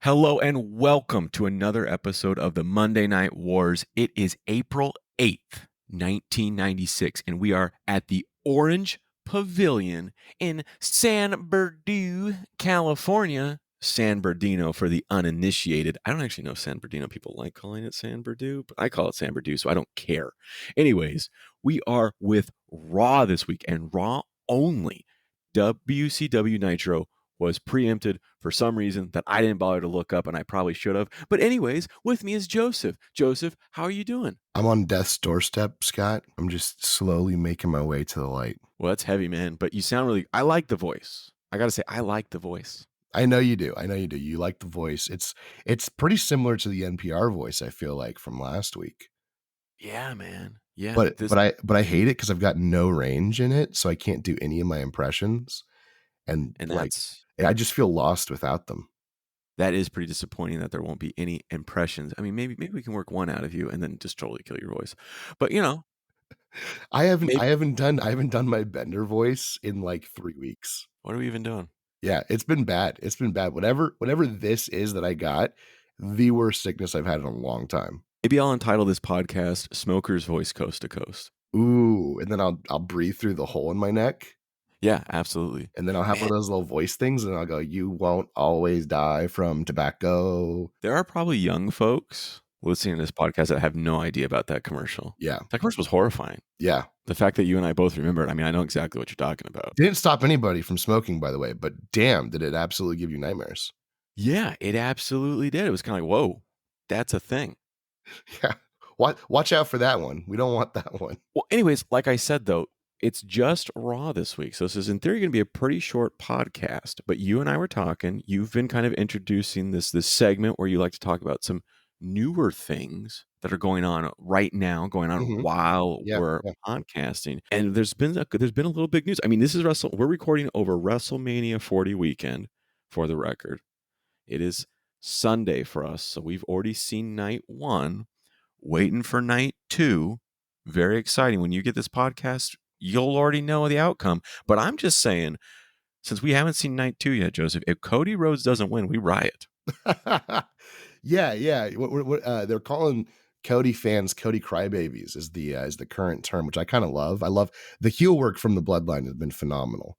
Hello and welcome to another episode of the Monday Night Wars. It is April 8th, 1996, and we are at the Orange Pavilion in San Berdoooo, California. San Bernardino for the uninitiated. I don't actually know if San Bernardino people like calling it San Berdoooo, but I call it San Berdoooo, so I don't care. Anyways, we are with Raw this week, and Raw only. WCW Nitro was preempted for some reason that I didn't bother to look up, and I probably should have. But anyways, with me is Joseph. Joseph, how are you doing? I'm on death's doorstep, Scott. I'm just slowly making my way to the light. Well, that's heavy, man, but you sound really... I like the voice. I gotta say, I like the voice. I know you do. You like the voice. It's pretty similar to the NPR voice, I feel like, from last week. Yeah, man. Yeah. But I hate it because I've got no range in it, so I can't do any of my impressions. And like, I just feel lost without them. That is pretty disappointing that there won't be any impressions. I mean, maybe we can work one out of you and then just totally kill your voice. But you know, I haven't done my Bender voice in like 3 weeks. What are we even doing? Yeah, it's been bad. Whatever this is that I got, the worst sickness I've had in a long time. Maybe I'll entitle this podcast "Smoker's Voice Coast to Coast." Ooh, and then I'll breathe through the hole in my neck. Yeah, absolutely. And then I'll have one of those little voice things, and I'll go, "You won't always die from tobacco." There are probably young folks listening to this podcast that have no idea about that commercial. Yeah. That commercial was horrifying. Yeah. The fact that you and I both remember it, I mean, I know exactly what you're talking about. Didn't stop anybody from smoking, by the way, but damn, did it absolutely give you nightmares. Yeah, it absolutely did. It was kind of like, whoa, that's a thing. Yeah. Watch out for that one. We don't want that one. Well, anyways, like I said, though, it's just Raw this week. So this is in theory going to be a pretty short podcast, but you and I were talking. You've been kind of introducing this segment where you like to talk about some newer things that are going on right now, while we're podcasting. And there's been a little big news. I mean, this is we're recording over WrestleMania 40 weekend, for the record. It is Sunday for us, so we've already seen night 1, waiting for night 2. Very exciting. When you get this podcast, you'll already know the outcome. But I'm just saying, since we haven't seen night 2 yet, Joseph, if Cody Rhodes doesn't win, we riot. Yeah. They're calling Cody fans Cody crybabies is the current term, which I kind of love. I love the heel work from the Bloodline has been phenomenal.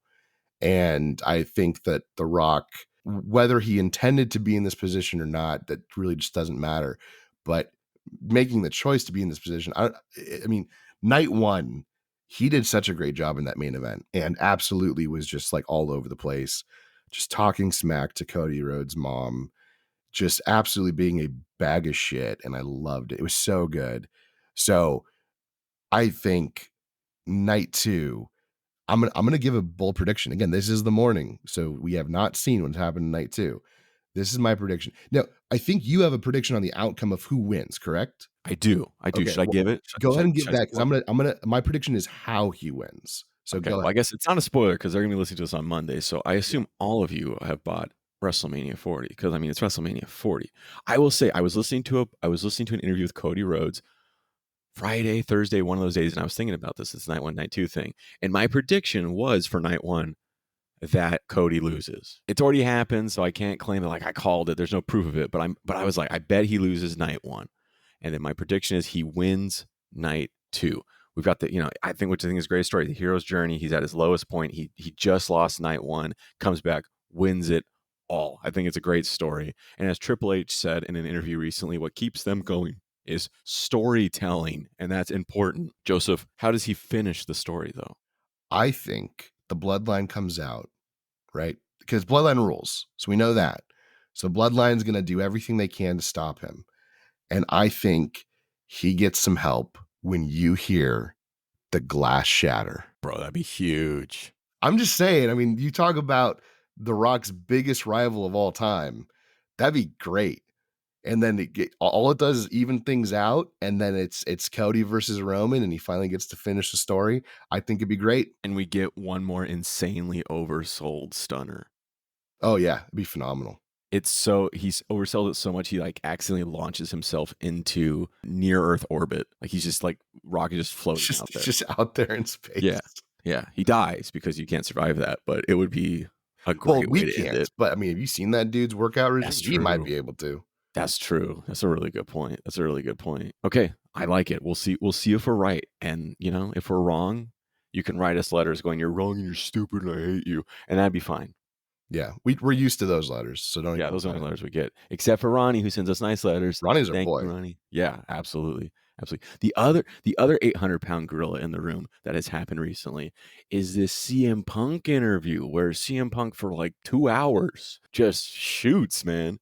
And I think that The Rock, whether he intended to be in this position or not, that really just doesn't matter. But making the choice to be in this position, I mean, night 1, he did such a great job in that main event and absolutely was just like all over the place, just talking smack to Cody Rhodes' mom, just absolutely being a bag of shit. And I loved it. It was so good. So I think night 2, I'm gonna give a bold prediction. Again, this is the morning, so we have not seen what's happened in night 2. This is my prediction. Now, I think you have a prediction on the outcome of who wins, correct? I do. Okay, should I give it? Go ahead and give that, because I'm gonna. My prediction is how he wins. So okay, go ahead. Well, I guess it's not a spoiler because they're gonna be listening to us on Monday. So I assume all of you have bought WrestleMania 40 because I mean it's WrestleMania 40. I will say I was listening to an interview with Cody Rhodes Friday, Thursday, one of those days, and I was thinking about this night 1, night 2 thing. And my prediction was for night 1 that Cody loses. It's already happened, so I can't claim that like I called it. There's no proof of it, but I was like, I bet he loses night 1. And then my prediction is he wins night 2. We've got I think which I think is a great story. The hero's journey. He's at his lowest point. He just lost night 1, comes back, wins it all. I think it's a great story. And as Triple H said in an interview recently, what keeps them going is storytelling, and that's important. Joseph, how does he finish the story, though? I think the Bloodline comes out, right? Because Bloodline rules, so we know that. So Bloodline's going to do everything they can to stop him. And I think he gets some help when you hear the glass shatter. Bro, that'd be huge. I'm just saying, I mean, you talk about The Rock's biggest rival of all time. That'd be great. And then all it does is even things out, and then it's Cody versus Roman, and he finally gets to finish the story. I think it'd be great. And we get one more insanely oversold stunner. Oh yeah, it'd be phenomenal. He's oversold it so much he like accidentally launches himself into near Earth orbit. Like he's just like Rock is just floating out there. Just out there in space. Yeah. He dies because you can't survive that, but it would be A Well, great we way to end can't, it. but I mean, have you seen that dude's workout regime? That's He might true. be able to. That's true. That's a really good point. That's a really good point. Okay, I like it. We'll see if we're right, and, if we're wrong, you can write us letters going, "You're wrong and you're stupid and I hate you," and that'd be fine. Yeah, we're used to those letters, so don't Yeah, even those are the worry. only letters we get, except for Ronnie, who sends us nice letters. Ronnie's our Thank you, boy. Ronnie. Yeah, absolutely, absolutely. The other 800-pound gorilla in the room that has happened recently is this CM Punk interview where CM Punk for like 2 hours just shoots, man.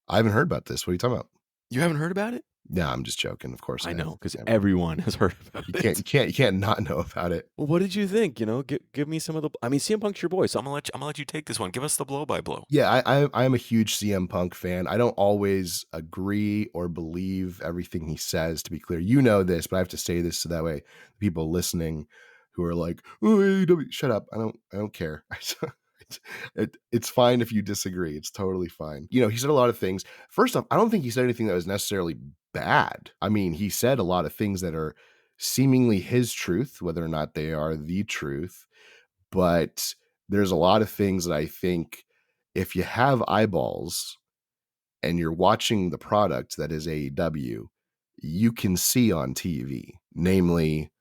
I haven't heard about this. What are you talking about? You haven't heard about it? Yeah, I'm just joking. Of course I I have. know, because Yeah, everyone has heard about you can't it. you can't you can't not know about it. Well, what did you think? Give me some of the. I mean, CM Punk's your boy, so I'm gonna let you take this one. Give us the blow by blow. Yeah, I'm a huge CM Punk fan. I don't always agree or believe everything he says, to be clear. You know this, but I have to say this so that way people listening who are like, "Oh, AEW," shut up. I don't care. It's fine if you disagree. It's totally fine. He said a lot of things. First off, I don't think he said anything that was necessarily bad. I mean, he said a lot of things that are seemingly his truth, whether or not they are the truth. But there's a lot of things that I think if you have eyeballs and you're watching the product that is AEW, you can see on TV. Namely,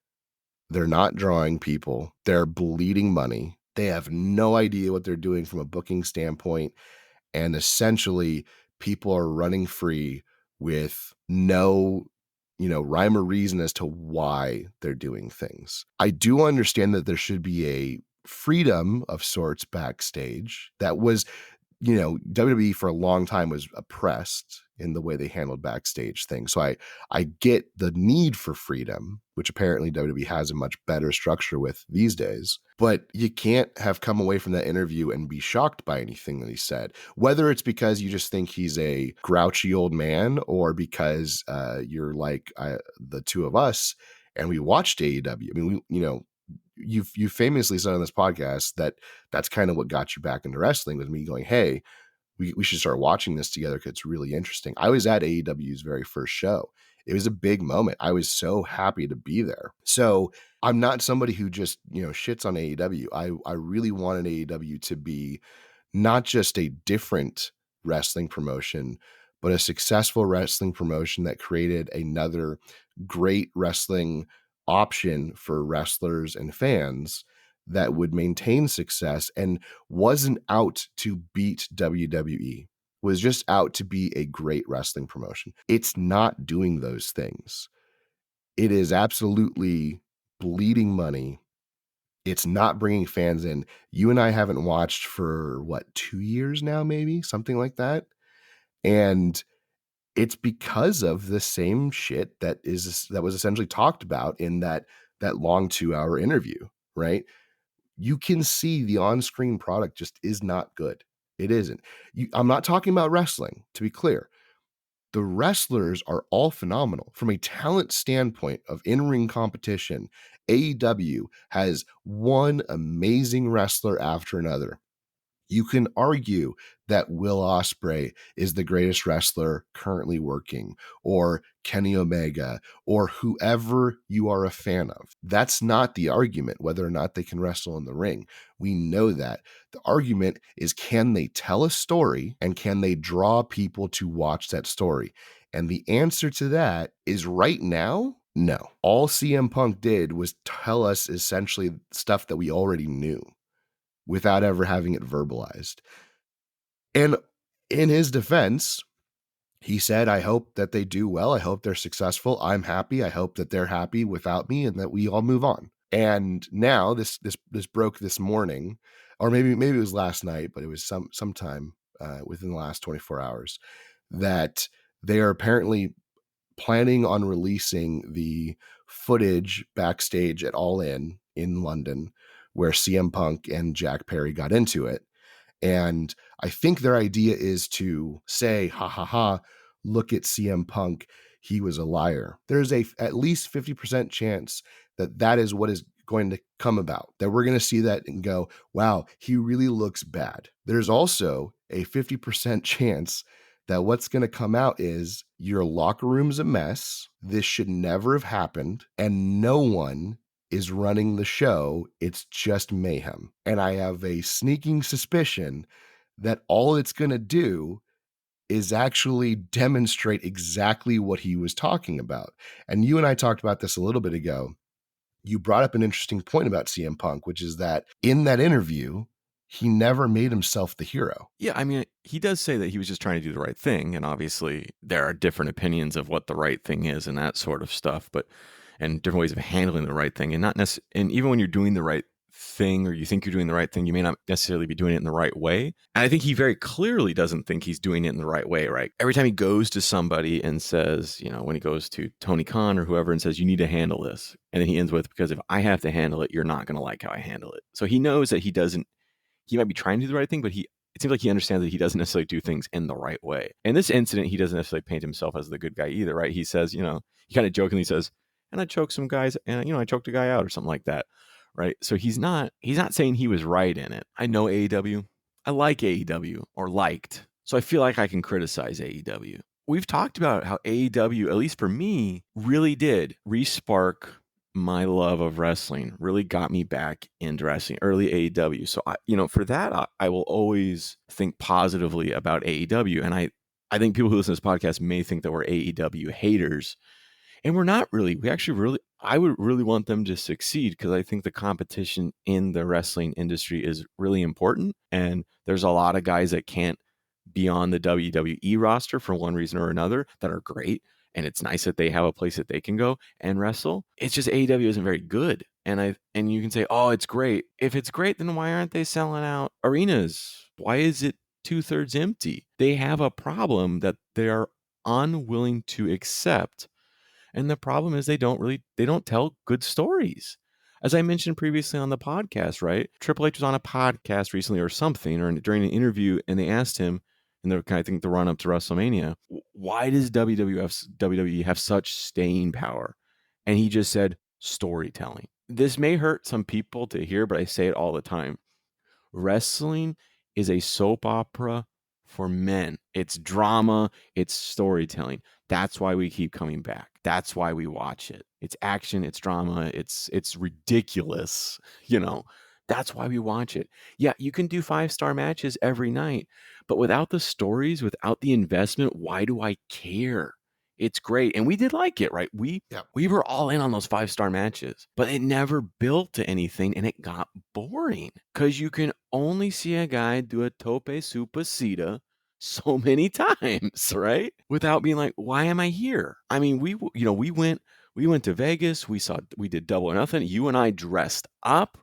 they're not drawing people, they're bleeding money. They have no idea what they're doing from a booking standpoint. And essentially, people are running free with no rhyme or reason as to why they're doing things. I do understand that there should be a freedom of sorts backstage that was WWE for a long time was oppressed in the way they handled backstage things. So I get the need for freedom, which apparently WWE has a much better structure with these days. But you can't have come away from that interview and be shocked by anything that he said, whether it's because you just think he's a grouchy old man or because you're like the two of us and we watched AEW. I mean, you famously said on this podcast that that's kind of what got you back into wrestling, with me going, hey, we should start watching this together because it's really interesting. I was at AEW's very first show. It was a big moment. I was so happy to be there. So I'm not somebody who just, shits on AEW. I really wanted AEW to be not just a different wrestling promotion, but a successful wrestling promotion that created another great wrestling option for wrestlers and fans that would maintain success and wasn't out to beat WWE, was just out to be a great wrestling promotion. It's not doing those things. It is absolutely bleeding money. It's not bringing fans in. You and I haven't watched for 2 years now, maybe something like that. And it's because of the same shit that was essentially talked about in that long 2-hour interview, right? You can see the on-screen product just is not good. It isn't. I'm not talking about wrestling, to be clear. The wrestlers are all phenomenal. From a talent standpoint of in-ring competition, AEW has one amazing wrestler after another. You can argue that Will Ospreay is the greatest wrestler currently working, or Kenny Omega, or whoever you are a fan of. That's not the argument, whether or not they can wrestle in the ring. We know that. The argument is, can they tell a story and can they draw people to watch that story? And the answer to that is right now, no. All CM Punk did was tell us essentially stuff that we already knew without ever having it verbalized. And in his defense, he said, I hope that they do well. I hope they're successful. I'm happy. I hope that they're happy without me and that we all move on. And now this broke this morning, or maybe it was last night, but it was sometime within the last 24 hours, that they are apparently planning on releasing the footage backstage at All in London, where CM Punk and Jack Perry got into it. And I think their idea is to say, ha ha ha, look at CM Punk. He was a liar. There's at least 50% chance that is what is going to come about, that we're going to see that and go, wow, he really looks bad. There's also a 50% chance that what's going to come out is your locker room's a mess. This should never have happened. And no one is running the show. It's just mayhem. And I have a sneaking suspicion that all it's going to do is actually demonstrate exactly what he was talking about. And you and I talked about this a little bit ago. You brought up an interesting point about CM Punk, which is that in that interview, he never made himself the hero. Yeah, I mean, he does say that he was just trying to do the right thing, and obviously there are different opinions of what the right thing is and that sort of stuff, but and different ways of handling the right thing, and not necessarily. And even when you're doing the right thing, or you think you're doing the right thing, you may not necessarily be doing it in the right way. And I think he very clearly doesn't think he's doing it in the right way. Right? Every time he goes to somebody and says, when he goes to Tony Khan or whoever and says, "You need to handle this," and then he ends with, "Because if I have to handle it, you're not going to like how I handle it." So he knows that he doesn't. He might be trying to do the right thing, but it seems like he understands that he doesn't necessarily do things in the right way. In this incident, he doesn't necessarily paint himself as the good guy either, right? He says, he kind of jokingly says, "And I choked some guys, and I choked a guy out," or something like that, right? So he's not saying he was right in it. I know AEW. I like AEW, or liked, so I feel like I can criticize AEW. We've talked about how AEW, at least for me, really did re-spark my love of wrestling, really got me back into wrestling, early AEW. So for that, I will always think positively about AEW. And I think people who listen to this podcast may think that we're AEW haters, and we're not really. We actually I would really want them to succeed, because I think the competition in the wrestling industry is really important. And there's a lot of guys that can't be on the WWE roster for one reason or another that are great. And it's nice that they have a place that they can go and wrestle. It's just AEW isn't very good. And you can say, "Oh, it's great." If it's great, then why aren't they selling out arenas? Why is it 2/3 empty? They have a problem that they are unwilling to accept. And the problem is they don't tell good stories. As I mentioned previously on the podcast, right? Triple H was on a podcast recently or something, or during an interview, and they asked him, and I think the run up to WrestleMania, "Why does WWE have such staying power?" And he just said, "Storytelling." This may hurt some people to hear, but I say it all the time. Wrestling is a soap opera for men. It's drama, it's storytelling. That's why we keep coming back. That's why we watch it. It's action, it's drama, it's ridiculous, That's why we watch it. Yeah, you can do 5-star matches every night, but without the stories, without the investment, why do I care? It's great. And we did like it, right? Yeah. We were all in on those 5-star matches, but it never built to anything, and it got boring because you can only see a guy do a tope supacita so many times, right? Without being like, "Why am I here?" I mean, we went to Vegas. We did Double or Nothing. You and I dressed up.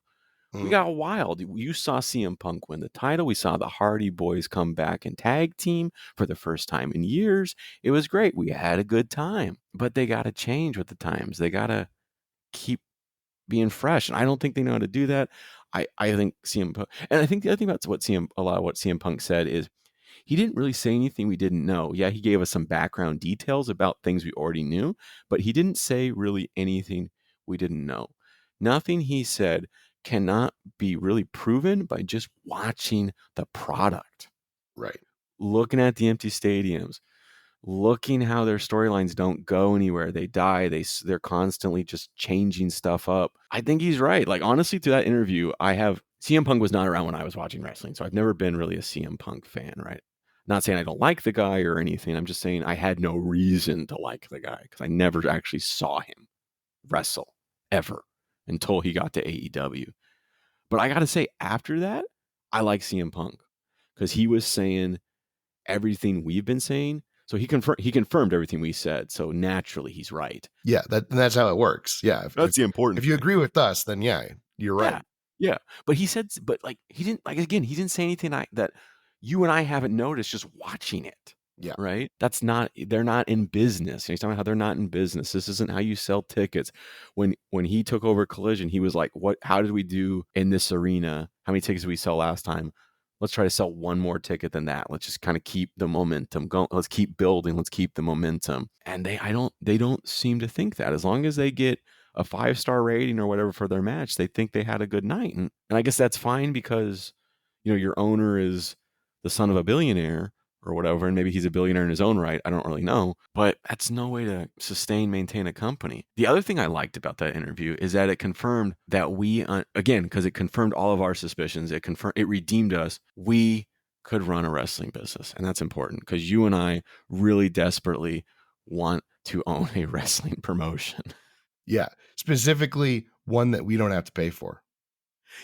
We got wild. You saw CM Punk win the title. We saw the Hardy Boys come back and tag team for the first time in years. It was great. We had a good time. But they got to change with the times. They got to keep being fresh. And I don't think they know how to do that. I think CM Punk, and I think the other thing about a lot of what CM Punk said is he didn't really say anything we didn't know. Yeah, he gave us some background details about things we already knew, but he didn't say really anything we didn't know. Nothing he said cannot be really proven by just watching the product, Right. looking at the empty stadiums, looking how their storylines don't go anywhere. They die. They're constantly just changing stuff up. I think he's right. Like, honestly, to that interview, CM Punk was not around when I was watching wrestling, so I've never been really a CM Punk fan, right? Not saying I don't like the guy or anything. I'm just saying I had no reason to like the guy because I never actually saw him wrestle ever until he got to AEW. But I got to say, after that, I like CM Punk because he was saying everything we've been saying. So he confirmed everything we said. So naturally, he's right. Yeah, that's how it works. Yeah. That's the important if you thing. agree with us, then yeah, you're right. Yeah. But he said, he didn't, like, again, he didn't say anything that you and I haven't noticed just watching it. Yeah. Right. They're not in business. He's talking about how they're not in business. This isn't how you sell tickets. When he took over Collision, he was like, how did we do in this arena? How many tickets did we sell last time? Let's try to sell one more ticket than that. Let's just kind of keep the momentum going. Let's keep building. Let's keep the momentum. And they don't seem to think that. As long as they get a 5-star rating or whatever for their match, they think they had a good night. And I guess that's fine because, your owner is the son of a billionaire. or whatever, and maybe he's a billionaire in his own right. I don't really know, but that's no way to maintain a company. The other thing I liked about that interview is that it confirmed that we, again, because it confirmed all of our suspicions, it redeemed us. We could run a wrestling business, and that's important because you and I really desperately want to own a wrestling promotion. Yeah, specifically one that we don't have to pay for.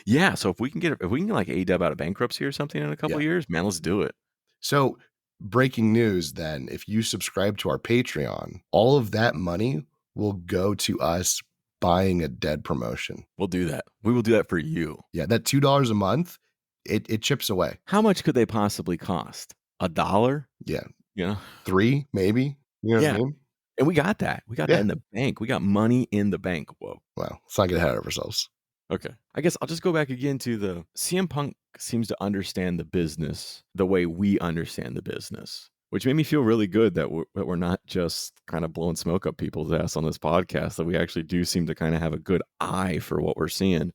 Yeah, so if we can get like AEW out of bankruptcy or something in a couple years, man, let's do it. So, breaking news then, if you subscribe to our Patreon, all of that money will go to us buying a dead promotion. We'll do that. We will do that for you. Yeah, that $2 a month, it chips away. How much could they possibly cost? $1? Yeah. You know? 3 maybe? You know what I mean? And we got that. We got that in the bank. We got money in the bank. Whoa. Well, let's not get ahead of ourselves. Okay. I guess I'll just go back again to the CM Punk seems to understand the business the way we understand the business, which made me feel really good that we're not just kind of blowing smoke up people's ass on this podcast, that we actually do seem to kind of have a good eye for what we're seeing.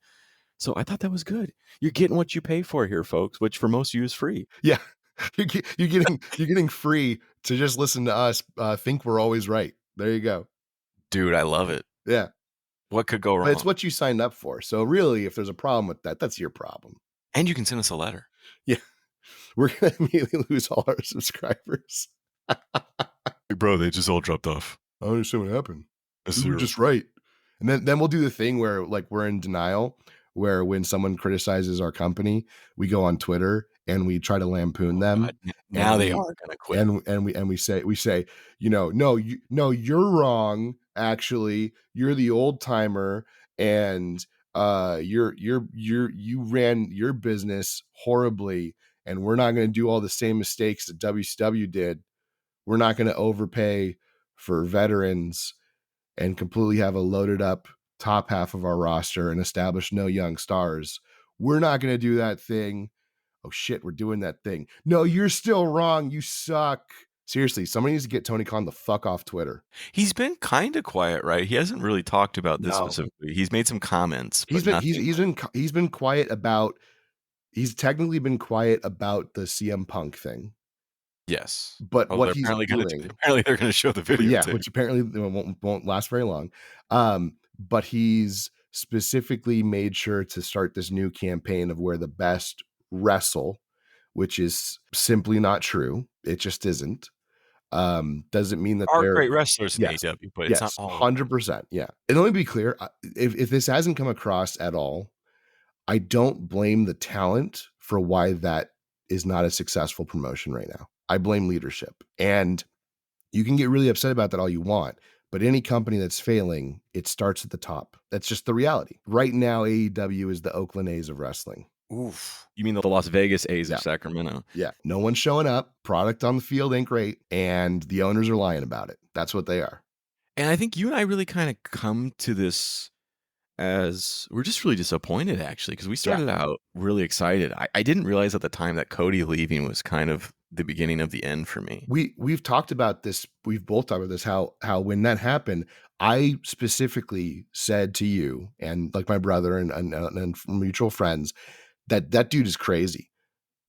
So I thought that was good. You're getting what you pay for here, folks, which for most of you is free. Yeah. You're getting free to just listen to us think we're always right. There you go. Dude, I love it. Yeah. What could go wrong? But it's what you signed up for. So really, if there's a problem with that, that's your problem. And you can send us a letter. Yeah. We're going to immediately lose all our subscribers. Bro, they just all dropped off. I don't understand what happened. We were just right. And then we'll do the thing where like we're in denial, where when someone criticizes our company, we go on Twitter and we try to lampoon them. God, now they are gonna quit. And we say, you know, no, you're wrong. Actually, you're the old timer, and you ran your business horribly, and we're not going to do all the same mistakes that WCW did. We're not going to overpay for veterans and completely have a loaded up top half of our roster and establish no young stars. We're not going to do that thing. Oh shit, we're doing that thing. No, you're still wrong. You suck. Seriously, somebody needs to get Tony Khan the fuck off Twitter. He's been kind of quiet, right? He hasn't really talked about this specifically. He's made some comments. He's been quiet about. He's technically been quiet about the CM Punk thing. Yes, but what he's doing, apparently they're going to show the video. Yeah, which apparently won't last very long. But he's specifically made sure to start this new campaign of where the best wrestle, which is simply not true. It just isn't. Doesn't mean that there are great wrestlers in AEW, but it's not all 100%. Yeah. And let me be clear, if this hasn't come across at all, I don't blame the talent for why that is not a successful promotion right now. I blame leadership. And you can get really upset about that all you want, but any company that's failing, it starts at the top. That's just the reality. Right now, AEW is the Oakland A's of wrestling. Oof. You mean the Las Vegas A's of Sacramento? Yeah. No one's showing up. Product on the field ain't great. And the owners are lying about it. That's what they are. And I think you and I really kind of come to this as we're just really disappointed, actually, because we started out really excited. I didn't realize at the time that Cody leaving was kind of the beginning of the end for me. We've talked about this. We've both talked about this, how when that happened, I specifically said to you and like my brother and mutual friends that dude is crazy.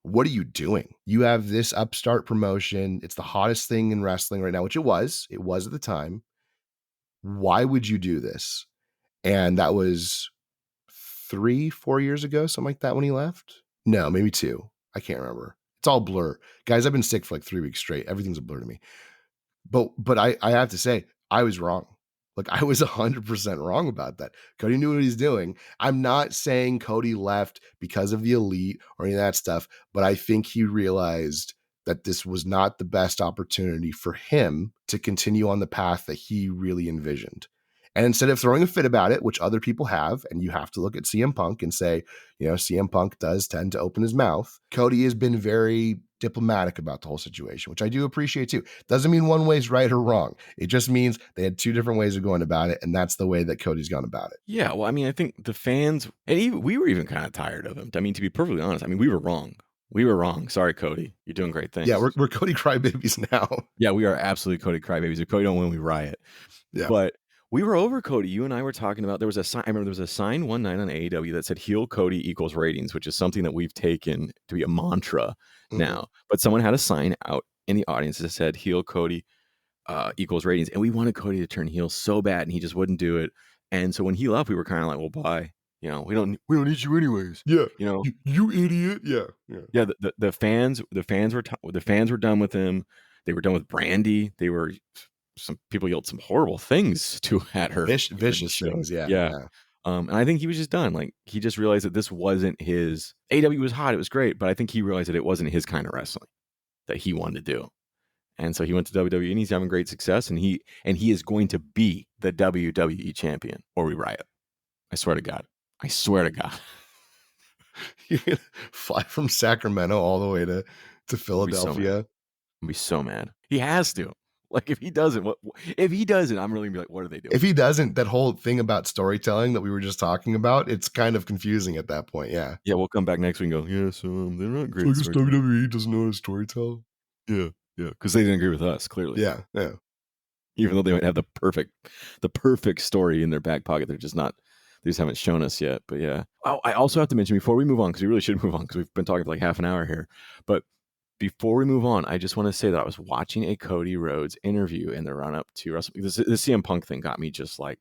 What are you doing? You have this upstart promotion. It's the hottest thing in wrestling right now, which it was at the time. Why would you do this? And that was 3-4 years ago, something like that when he left. No, maybe 2. I can't remember. It's all blur. Guys, I've been sick for like 3 weeks straight. Everything's a blur to me. But I have to say, I was wrong. Like I was 100% wrong about that. Cody knew what he's doing. I'm not saying Cody left because of the elite or any of that stuff, but I think he realized that this was not the best opportunity for him to continue on the path that he really envisioned. And instead of throwing a fit about it, which other people have, and you have to look at CM Punk and say, you know, CM Punk does tend to open his mouth. Cody has been very diplomatic about the whole situation, which I do appreciate too. Doesn't mean one way is right or wrong. It just means they had 2 different ways of going about it, and that's the way that Cody's gone about it. Yeah, well, I mean, I think the fans, and we were even kind of tired of him. I mean, to be perfectly honest, I mean, we were wrong. We were wrong. Sorry, Cody. You're doing great things. Yeah, we're Cody crybabies now. Yeah, we are absolutely Cody crybabies. If Cody don't win, we riot. Yeah. But We were over Cody. You and I were talking about, there was a sign. I remember there was a sign one night on AEW that said heel Cody equals ratings, which is something that we've taken to be a mantra Mhm. now. But someone had a sign out in the audience that said heel Cody equals ratings. And we wanted Cody to turn heel so bad, and he just wouldn't do it. And so when he left, we were kind of like, well, bye. We don't need you anyways. Yeah. You know, You idiot. Yeah. Yeah. yeah. The fans were done with him. They were done with Brandy. Some people yelled some horrible things at her during the Vicious show. things. Yeah. Yeah. Yeah. And I think he was just done. Like, he just realized that this wasn't his. AW was hot. It was great. But I think he realized that it wasn't his kind of wrestling that he wanted to do. And so he went to WWE, and he's having great success. And he is going to be the WWE champion, or we riot. I swear to God. I swear to God. You're gonna fly from Sacramento all the way to I'll be so mad. Philadelphia. I'll be so mad. He has to. Like, if he doesn't, if he doesn't, I'm really gonna be like, what are they doing? If he doesn't, that whole thing about storytelling that we were just talking about, it's kind of confusing at that point. Yeah. Yeah, we'll come back next week and go, yeah, so they're not great. I guess WWE doesn't know how to storytell. Yeah, because they didn't agree with us, clearly. Yeah. Yeah. Even though they might have the perfect story in their back pocket, they just haven't shown us yet. But yeah. Oh, I also have to mention before we move on, because we really should move on, because we've been talking for like half an hour here. But before we move on, I just want to say that I was watching a Cody Rhodes interview in the run up to WrestleMania. The CM Punk thing got me just like,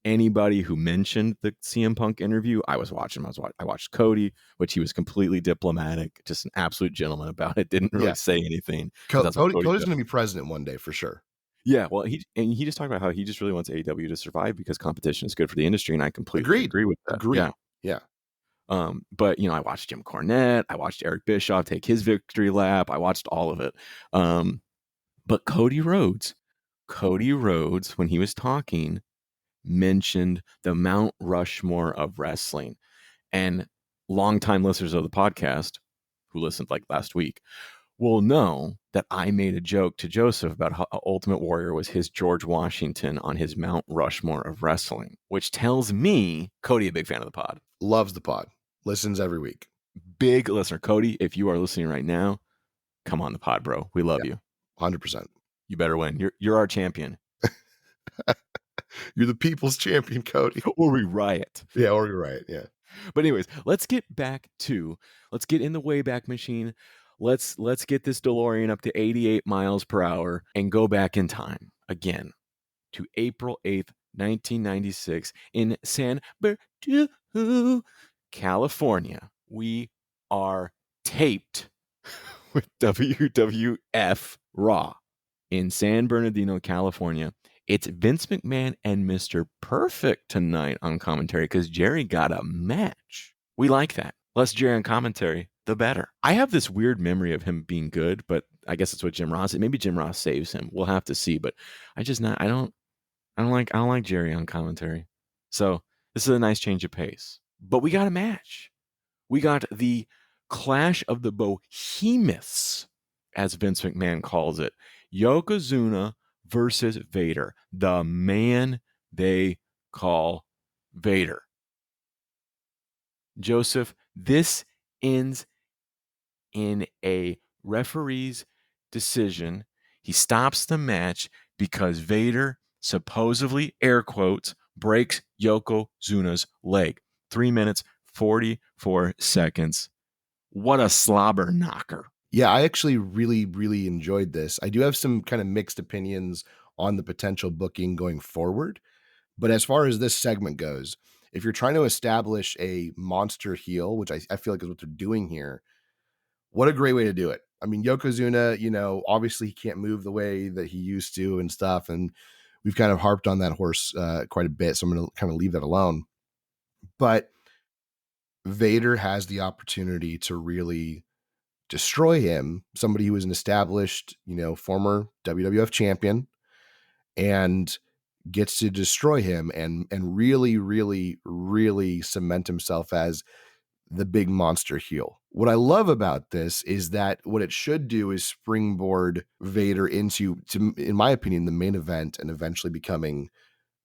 anybody who mentioned the CM Punk interview, I was watching. I watched Cody, which he was completely diplomatic, just an absolute gentleman about it. Didn't really say anything. That's what Cody's does. going to be president one day for sure. Yeah, well, he just talked about how he just really wants AEW to survive because competition is good for the industry, and I completely agree with that. Agreed. Yeah. But I watched Jim Cornette, I watched Eric Bischoff take his victory lap, I watched all of it. But Cody Rhodes, when he was talking, mentioned the Mount Rushmore of wrestling, and longtime listeners of the podcast who listened like last week will know that I made a joke to Joseph about how Ultimate Warrior was his George Washington on his Mount Rushmore of wrestling, which tells me Cody, a big fan of the pod. Loves the pod. Listens every week. Big listener. Cody, if you are listening right now, come on the pod, bro. We love you. 100%. You better win. You're our champion. You're the people's champion, Cody. Or we riot. Yeah, or you're right. Yeah. But anyways, let's get in the Wayback Machine. Let's get this DeLorean up to 88 miles per hour and go back in time again to April 8th, 1996 in San Berdoooo, California. We are taped with WWF Raw in San Bernardino, California. It's Vince McMahon and Mr. Perfect tonight on commentary because Jerry got a match. We like that. Less Jerry on commentary, the better. I have this weird memory of him being good, but I guess it's what Jim Ross. Maybe Jim Ross saves him. We'll have to see. But I don't like Jerry on commentary. So this is a nice change of pace. But we got a match. We got the Clash of the Behemoths, as Vince McMahon calls it. Yokozuna versus Vader, the man they call Vader. Joseph, this ends in a referee's decision. He stops the match because Vader supposedly, air quotes, breaks Yokozuna's leg. 3 minutes, 44 seconds. What a slobber knocker. Yeah, I actually really, really enjoyed this. I do have some kind of mixed opinions on the potential booking going forward. But as far as this segment goes, if you're trying to establish a monster heel, which I feel like is what they're doing here, what a great way to do it. I mean, Yokozuna, obviously he can't move the way that he used to and stuff. And we've kind of harped on that horse quite a bit. So I'm going to kind of leave that alone. But Vader has the opportunity to really destroy him, somebody who was an established, former WWF champion, and gets to destroy him and really, really, really cement himself as the big monster heel. What I love about this is that what it should do is springboard Vader into, in my opinion, the main event and eventually becoming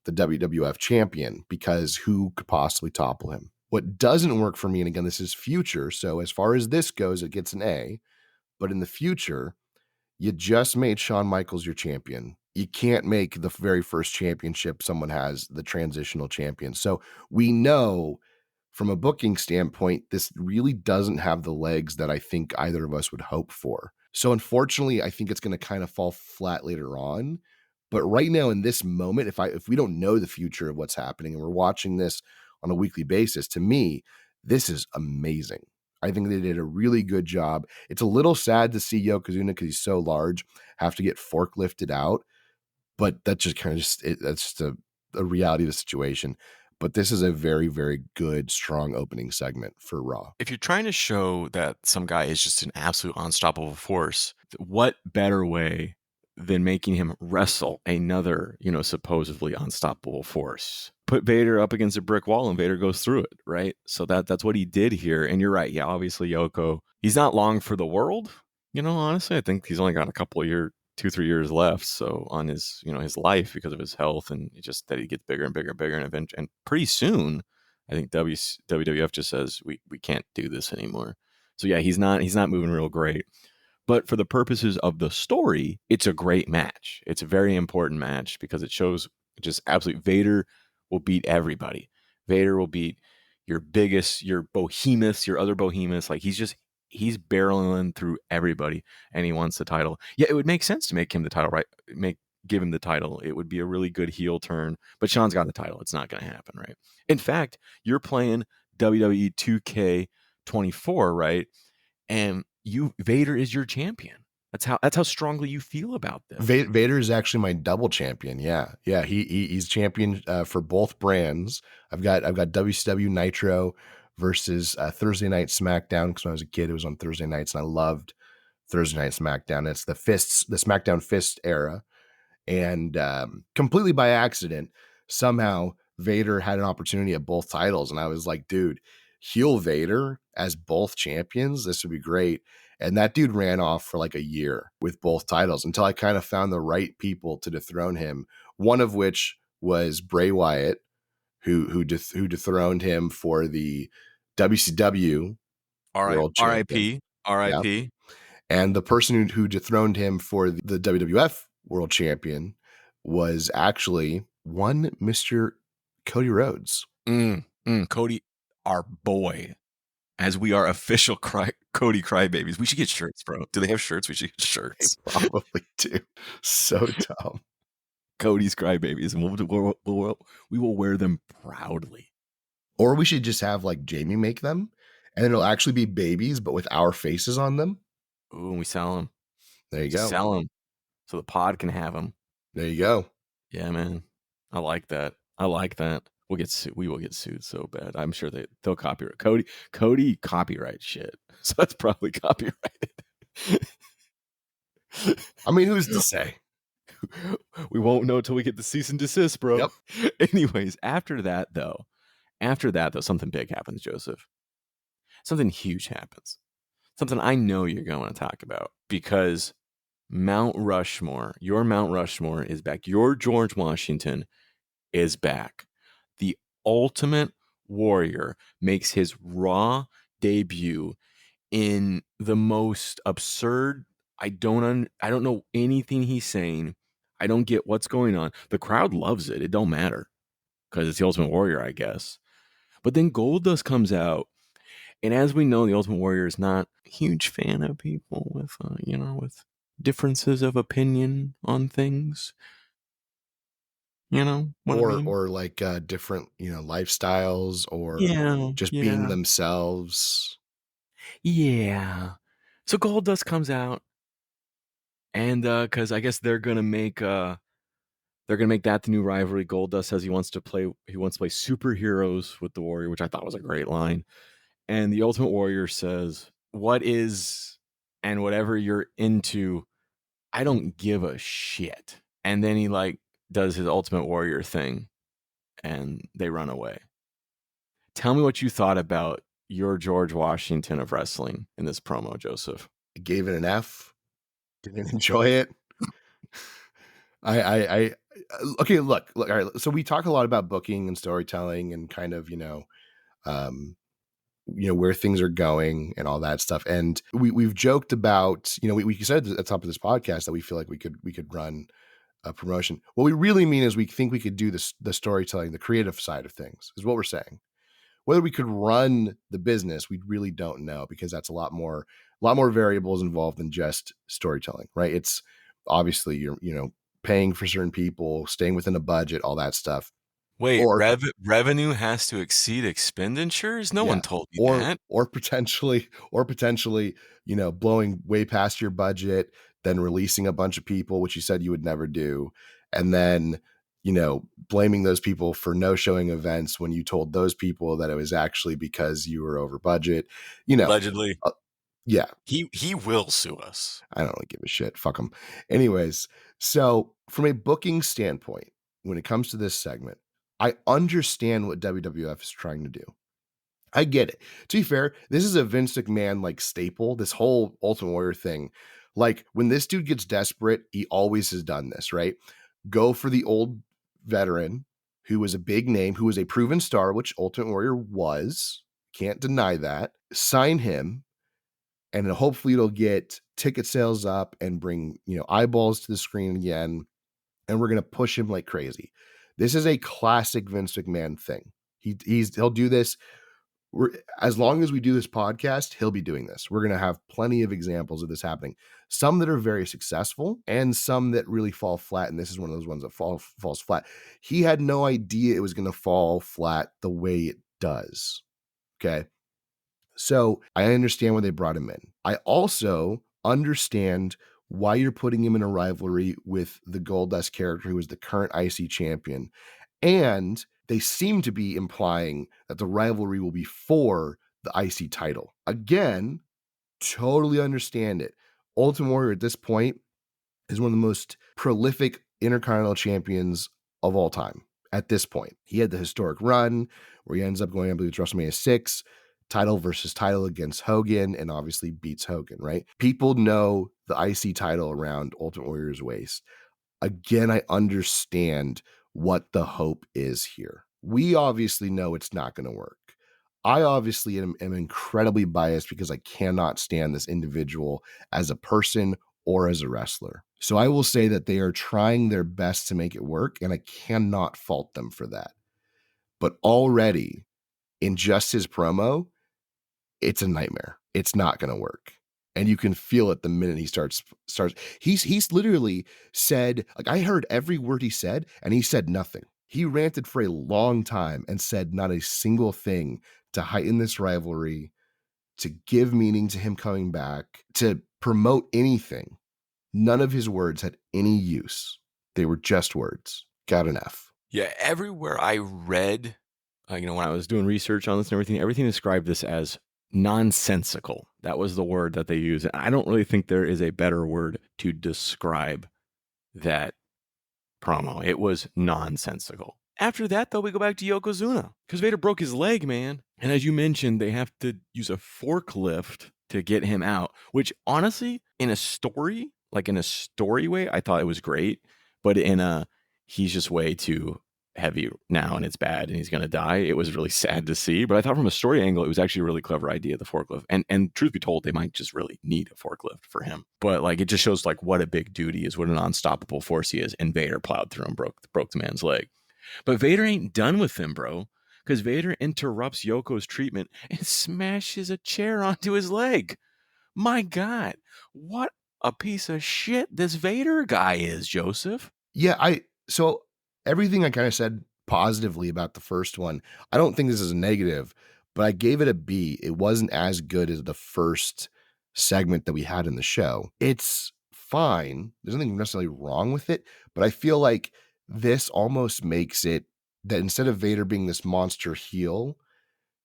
the WWF champion, because who could possibly topple him? What doesn't work for me, and again, this is future, so as far as this goes, it gets an A, but in the future, you just made Shawn Michaels your champion. you can't make the very first championship someone has the transitional champion. So we know from a booking standpoint, this really doesn't have the legs that I think either of us would hope for. So unfortunately, I think it's going to kind of fall flat later on. But right now in this moment, if we don't know the future of what's happening and we're watching this on a weekly basis, to me, this is amazing. I think they did a really good job. It's a little sad to see Yokozuna, because he's so large, have to get forklifted out, but that's just kind of that's just a reality of the situation. But this is a very, very good, strong opening segment for Raw. If you're trying to show that some guy is just an absolute unstoppable force, what better way than making him wrestle another, supposedly unstoppable force? Put Vader up against a brick wall and Vader goes through it, right? So that's what he did here. And you're right. Yeah, obviously Yoko, he's not long for the world. Honestly, I think he's only got a couple of years, 2-3 years left. So on his, his life, because of his health, and just that he gets bigger and bigger and bigger, and pretty soon, I think WWF just says we can't do this anymore. So yeah, he's not moving real great. But for the purposes of the story, it's a great match. It's a very important match because it shows just absolute Vader will beat everybody. Vader will beat your biggest, your behemoths, your other behemoths. Like he's barreling through everybody, and he wants the title. Yeah, it would make sense to make him the title, right? Give him the title. It would be a really good heel turn. But Sean's got the title. It's not going to happen, right? In fact, you're playing WWE 2K24, right? And Vader is your champion. That's how strongly you feel about this. Vader is actually my double champion. Yeah. He's champion for both brands. I've got WCW Nitro versus Thursday Night SmackDown, because when I was a kid, it was on Thursday nights, and I loved Thursday Night SmackDown. It's the SmackDown Fist era, and completely by accident, somehow Vader had an opportunity at both titles, and I was like, dude, heel Vader as both champions, this would be great. And that dude ran off for like a year with both titles until I kind of found the right people to dethrone him. One of which was Bray Wyatt, who dethroned him for the WCW World Champion. R.I.P. And the person who dethroned him for the WWF World Champion was actually one Mr. Cody Rhodes. Cody, our boy. As we are official Cody Crybabies. We should get shirts, bro. Do they have shirts? We should get shirts. They probably do. So dumb. Cody's Crybabies, and we will wear them proudly. Or we should just have like Jamie make them, and it'll actually be babies, but with our faces on them. Ooh, and we sell them. There you go. Sell them so the pod can have them. There you go. Yeah, man. I like that. We will get sued so bad. I'm sure they'll copyright Cody copyright shit. So that's probably copyrighted. I mean, who's to say? We won't know till we get the cease and desist, bro. Yep. Anyways, after that though, something big happens, Joseph. Something huge happens. Something I know you're going to talk about, because Mount Rushmore, your Mount Rushmore is back. Your George Washington is back. The Ultimate Warrior makes his Raw debut in the most absurd. I don't know anything he's saying. I don't get what's going on. The crowd loves it. It don't matter because it's the Ultimate Warrior, I guess. But then Goldust comes out, and as we know, the Ultimate Warrior is not a huge fan of people with with differences of opinion on things. You know what I mean? Or like different, lifestyles, or just being themselves. Yeah. So Goldust comes out, and because I guess they're gonna make that the new rivalry. Goldust says he wants to play superheroes with the Warrior, which I thought was a great line. And the Ultimate Warrior says, "What is and whatever you're into, I don't give a shit." And then he does his Ultimate Warrior thing, and they run away. Tell me what you thought about your George Washington of wrestling in this promo, Joseph. I gave it an F. Didn't enjoy it. I okay, look, all right. So we talk a lot about booking and storytelling and kind of, where things are going and all that stuff. And we've joked about, we said at the top of this podcast that we feel like we could run promotion. What we really mean is we think we could do this, the storytelling, the creative side of things, is what we're saying. Whether we could run the business, we really don't know, because that's a lot more variables involved than just storytelling, right? It's obviously you're, paying for certain people, staying within a budget, all that stuff. Wait, Or revenue has to exceed expenditures? No yeah, one told you or that. potentially, blowing way past your budget, then releasing a bunch of people, which you said you would never do, and then blaming those people for no showing events when you told those people that it was actually because you were over budget. Allegedly. Uh, yeah, He will sue us. I don't really give a shit. Fuck them. Anyways, so from a booking standpoint, when it comes to this segment, I understand what WWF is trying to do. I get it. To be fair, this is a Vince McMahon like staple, this whole Ultimate Warrior thing. Like when this dude gets desperate, he always has done this, right? Go for the old veteran who was a big name, who was a proven star, which Ultimate Warrior was. Can't deny that. Sign him, and hopefully it'll get ticket sales up and bring, eyeballs to the screen again. And we're going to push him like crazy. This is a classic Vince McMahon thing. He'll do this. As long as we do this podcast, he'll be doing this. We're going to have plenty of examples of this happening. Some that are very successful and some that really fall flat. And this is one of those ones that falls flat. He had no idea it was going to fall flat the way it does. Okay. So I understand why they brought him in. I also understand why you're putting him in a rivalry with the Goldust character, who is the current IC champion. And they seem to be implying that the rivalry will be for the IC title. Again, totally understand it. Ultimate Warrior at this point is one of the most prolific Intercontinental champions of all time. At this point, he had the historic run where he ends up going, I believe, to WrestleMania 6, title versus title against Hogan, and obviously beats Hogan, right? People know the IC title around Ultimate Warrior's waist. Again, I understand what the hope is here. We obviously know it's not going to work. I obviously am incredibly biased because I cannot stand this individual as a person or as a wrestler. So I will say that they are trying their best to make it work, and I cannot fault them for that. But already in just his promo, it's a nightmare. It's not going to work. And you can feel it the minute he starts. He's literally said, like, I heard every word he said, and he said nothing. He ranted for a long time and said not a single thing to heighten this rivalry, to give meaning to him coming back, to promote anything. None of his words had any use. They were just words. Got an F. Yeah, everywhere I read, when I was doing research on this and everything described this as nonsensical. That was the word that they use. And I don't really think there is a better word to describe that promo. It was nonsensical. After that, though, we go back to Yokozuna because Vader broke his leg, man. And as you mentioned, they have to use a forklift to get him out, which honestly, in a story way, I thought it was great. But he's just way too heavy now and it's bad and he's going to die. It was really sad to see. But I thought from a story angle, it was actually a really clever idea, the forklift. And truth be told, they might just really need a forklift for him. But like, it just shows like what a big dude he is, what an unstoppable force he is. And Vader plowed through and broke the man's leg. But Vader ain't done with him, bro. Because Vader interrupts Yoko's treatment and smashes a chair onto his leg. My God, what a piece of shit this Vader guy is, Joseph. Yeah, so everything I kind of said positively about the first one, I don't think this is a negative, but I gave it a B. It wasn't as good as the first segment that we had in the show. It's fine. There's nothing necessarily wrong with it, but I feel like this almost makes it that instead of Vader being this monster heel,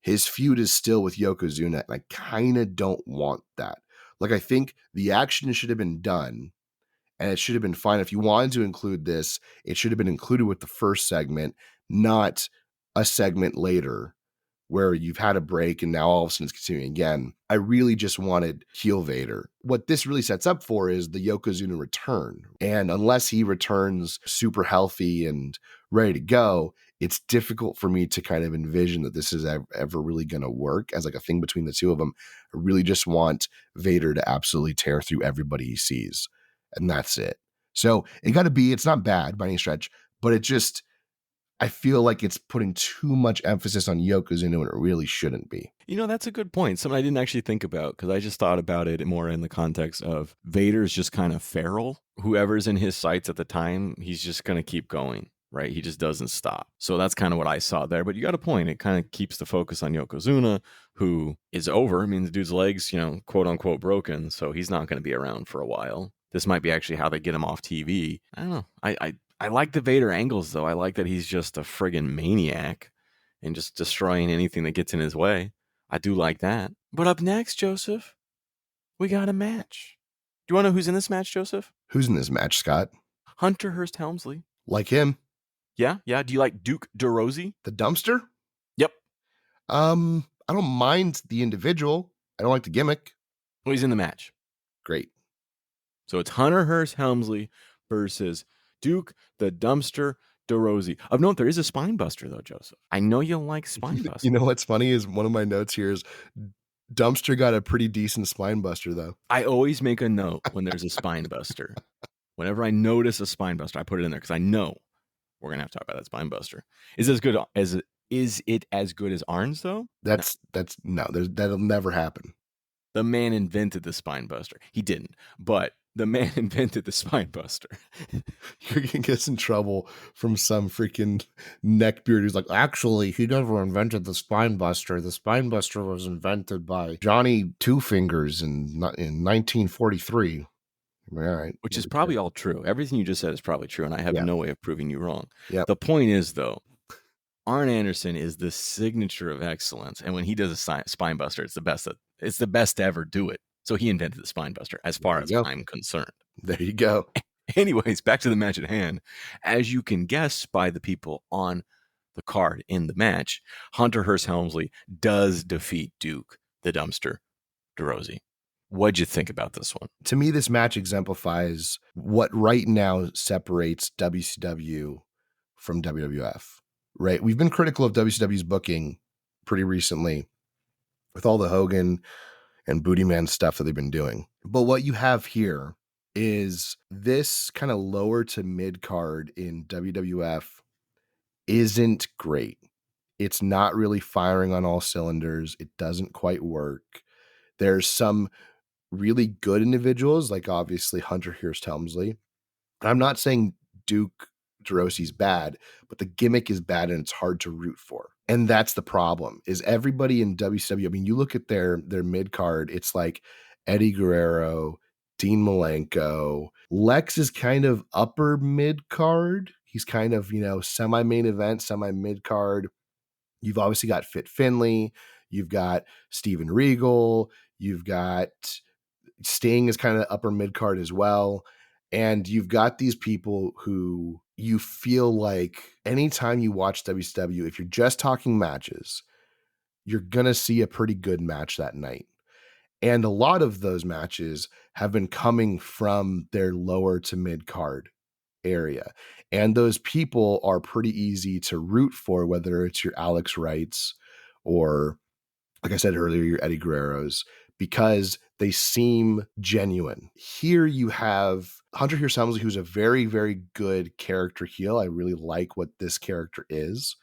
his feud is still with Yokozuna, and I kind of don't want that. Like, I think the action should have been done, and it should have been fine. If you wanted to include this, it should have been included with the first segment, not a segment later where you've had a break and now all of a sudden it's continuing again. I really just wanted heel Vader. What this really sets up for is the Yokozuna return. And unless he returns super healthy and ready to go, it's difficult for me to kind of envision that this is ever really going to work as like a thing between the two of them. I really just want Vader to absolutely tear through everybody he sees. And that's it. So it's not bad by any stretch, but I feel like it's putting too much emphasis on Yokozuna when it really shouldn't be. That's a good point. Something I didn't actually think about because I just thought about it more in the context of Vader's just kind of feral. Whoever's in his sights at the time, he's just going to keep going, right? He just doesn't stop. So that's kind of what I saw there. But you got a point. It kind of keeps the focus on Yokozuna, who is over. I mean, the dude's legs, quote unquote broken. So he's not going to be around for a while. This might be actually how they get him off TV. I don't know. I like the Vader angles, though. I like that he's just a friggin' maniac and just destroying anything that gets in his way. I do like that. But up next, Joseph, we got a match. Do you want to know who's in this match, Joseph? Who's in this match, Scott? Hunter Hearst Helmsley. Like him? Yeah. Do you like Duke DeRosie? The dumpster? Yep. I don't mind the individual. I don't like the gimmick. Well, he's in the match. Great. So it's Hunter Hearst Helmsley versus Duke the Dumpster DeRosie. Of note, there is a spine buster, though, Joseph. I know you like spine busters. You know what's funny is one of my notes here is Dumpster got a pretty decent spine buster, though. I always make a note when there's a spine buster. Whenever I notice a spine buster, I put it in there because I know we're gonna have to talk about that spine buster. Is it as good as Arn's though? That'll never happen. The man invented the spine buster. He didn't, but the man invented the spine buster. You're gonna get us in trouble from some freaking neckbeard who's like, actually, he never invented the spine buster. The spine buster was invented by Johnny Two Fingers in 1943. All right. Which is probably all true. Everything you just said is probably true, and I have no way of proving you wrong. Yep. The point is, though, Arn Anderson is the signature of excellence, and when he does a spine buster, it's the best to ever do it. So he invented the spine buster, as far as I'm concerned. There you go. Anyways, back to the match at hand. As you can guess by the people on the card in the match, Hunter Hearst Helmsley does defeat Duke the Dumpster DeRosie. What'd you think about this one? To me, this match exemplifies what right now separates WCW from WWF, right? We've been critical of WCW's booking pretty recently with all the Hogan and Booty Man stuff that they've been doing. But what you have here is this kind of lower to mid card in WWF isn't great. It's not really firing on all cylinders. It doesn't quite work. There's some really good individuals, like obviously Hunter Hearst Helmsley. I'm not saying Duke DeRosie's bad, but the gimmick is bad and it's hard to root for. And that's the problem, is everybody in WCW, I mean, you look at their mid-card, it's like Eddie Guerrero, Dean Malenko. Lex is kind of upper mid-card. He's kind of, semi-main event, semi-mid-card. You've obviously got Fit Finlay. You've got Steven Regal. You've got Sting is kind of upper mid-card as well. And you've got these people who you feel like anytime you watch WCW, if you're just talking matches, you're going to see a pretty good match that night. And a lot of those matches have been coming from their lower to mid card area. And those people are pretty easy to root for, whether it's your Alex Wrights or, like I said earlier, your Eddie Guerreros, because they seem genuine. Here you have Hunter Hearst Helmsley, who's a very, very good character heel. I really like what this character is.